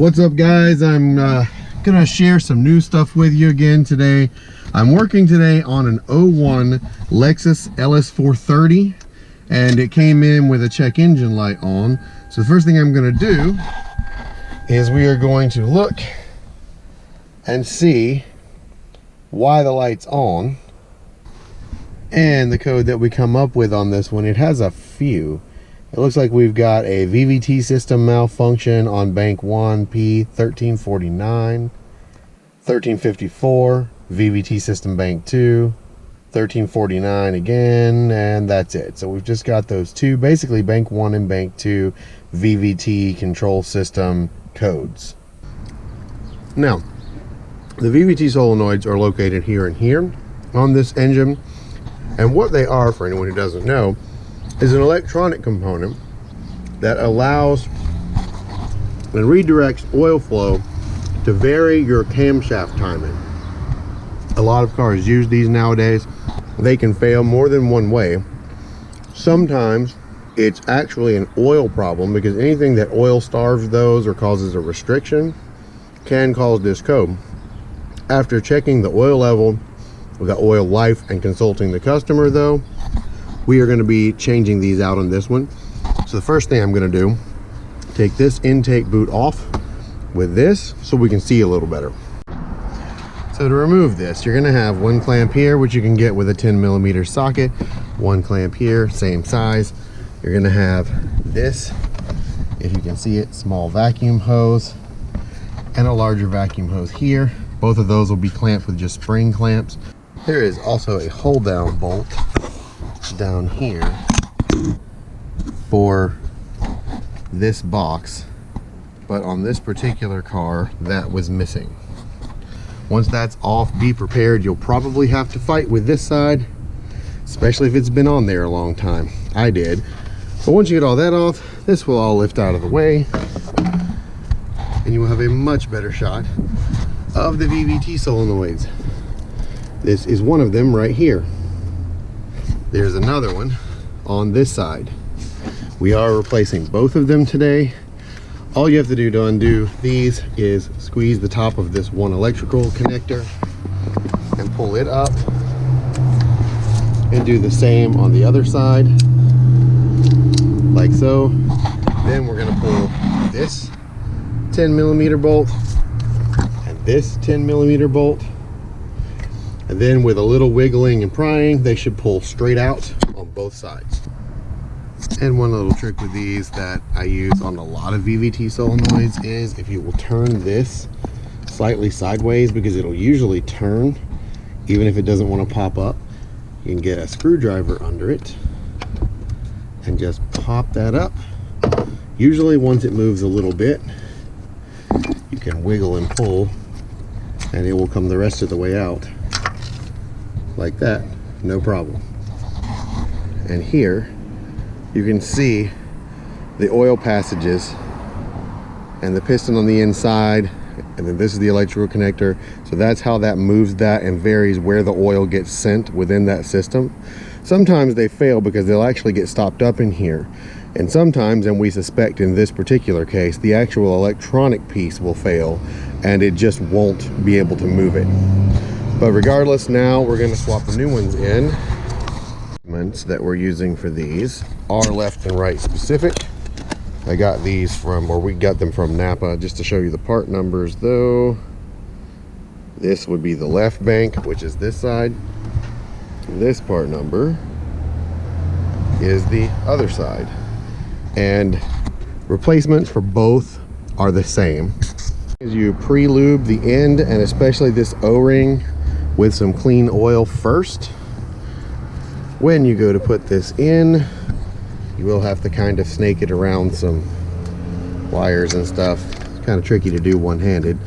What's up, guys? I'm gonna share some new stuff with you again today. I'm working today on an 01 Lexus LS430, and it came in with a check engine light on. So the first thing I'm gonna do is we are going to look and see why the light's on and the code that we come up with on this one. It has a few. It looks like we've got a VVT system malfunction on bank 1 P1349, 1354, VVT system bank 2, 1349 again, and that's it. So we've just got those two, basically bank 1 and bank 2 VVT control system codes. Now, the VVT solenoids are located here and here on this engine, and what they are, for anyone who doesn't know, is an electronic component that allows and redirects oil flow to vary your camshaft timing. A lot of cars use these nowadays. They can fail more than one way. Sometimes it's actually an oil problem, because anything that oil starves those or causes a restriction can cause this code. After checking the oil level, the oil life, and consulting the customer, though, we are going to be changing these out on this one. So the first thing I'm going to do, take this intake boot off with this so we can see a little better. So to remove this, you're going to have one clamp here, which you can get with a 10mm socket, one clamp here, same size. You're going to have this, if you can see it, small vacuum hose, and a larger vacuum hose here. Both of those will be clamped with just spring clamps. There is also a hold down bolt down here for this box, but on this particular car that was missing. Once that's off, be prepared. You'll probably have to fight with this side, especially if it's been on there a long time. I did. But once you get all that off, this will all lift out of the way, and you will have a much better shot of the VVT solenoids. This is one of them right here. There's another one on this side. We are replacing both of them today. All you have to do to undo these is squeeze the top of this one electrical connector and pull it up, and do the same on the other side, like so. Then we're going to pull this 10mm bolt and this 10mm bolt, and then with a little wiggling and prying, they should pull straight out on both sides. And one little trick with these that I use on a lot of VVT solenoids is if you will turn this slightly sideways, because it'll usually turn even if it doesn't want to pop up, you can get a screwdriver under it and just pop that up. Usually once it moves a little bit, you can wiggle and pull, and it will come the rest of the way out like that, no problem. And here you can see the oil passages and the piston on the inside, and then this is the electrical connector. So that's how that moves that and varies where the oil gets sent within that system. Sometimes they fail because they'll actually get stopped up in here, and sometimes, and we suspect in this particular case, the actual electronic piece will fail and it just won't be able to move it. But regardless, now we're going to swap the new ones in. That we're using for these are left and right specific. I got these from, or we got them from Napa. Just to show you the part numbers though, this would be the left bank, which is this side. This part number is the other side, and replacements for both are the same. As you pre-lube the end, and especially this O-ring, with some clean oil first. When you go to put this in, you will have to kind of snake it around some wires and stuff. It's kind of tricky to do one-handed,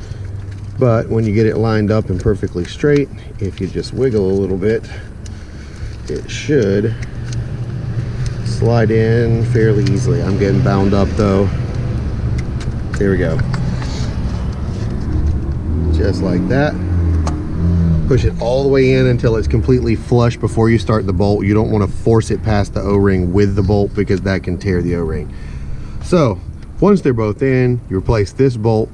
but when you get it lined up and perfectly straight, if you just wiggle a little bit, it should slide in fairly easily. I'm getting bound up though. There we go. Just like that. Push it all the way in until it's completely flush before you start the bolt. You don't want to force it past the O-ring with the bolt, because that can tear the O-ring. So once they're both in, you replace this bolt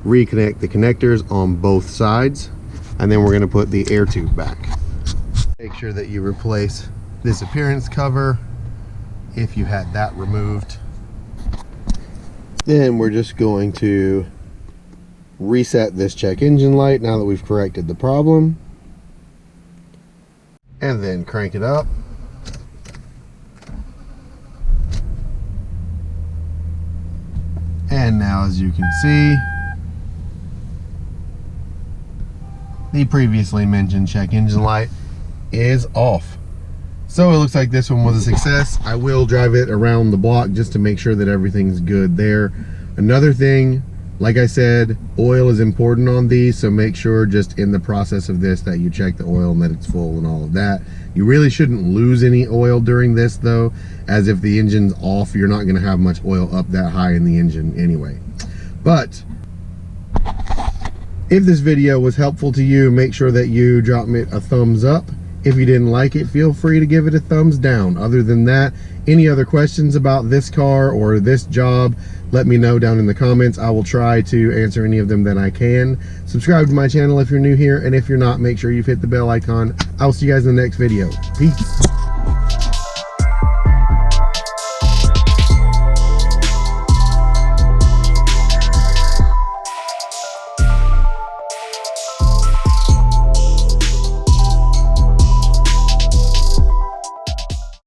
reconnect the connectors on both sides, and then we're going to put the air tube back. Make sure that you replace this appearance cover if you had that removed. Then we're just going to reset this check engine light now that we've corrected the problem, and then crank it up. And now, as you can see, the previously mentioned check engine light is off. So it looks like this one was a success. I will drive it around the block just to make sure that everything's good there. Another thing, like I said, oil is important on these, so make sure just in the process of this that you check the oil and that it's full and all of that. You really shouldn't lose any oil during this though, as if the engine's off, you're not going to have much oil up that high in the engine anyway. But if this video was helpful to you, make sure that you drop me a thumbs up. If you didn't like it, feel free to give it a thumbs down. Other than that, any other questions about this car or this job, let me know down in the comments. I will try to answer any of them that I can. Subscribe to my channel if you're new here, and if you're not, make sure you've hit the bell icon. I'll see you guys in the next video. Peace.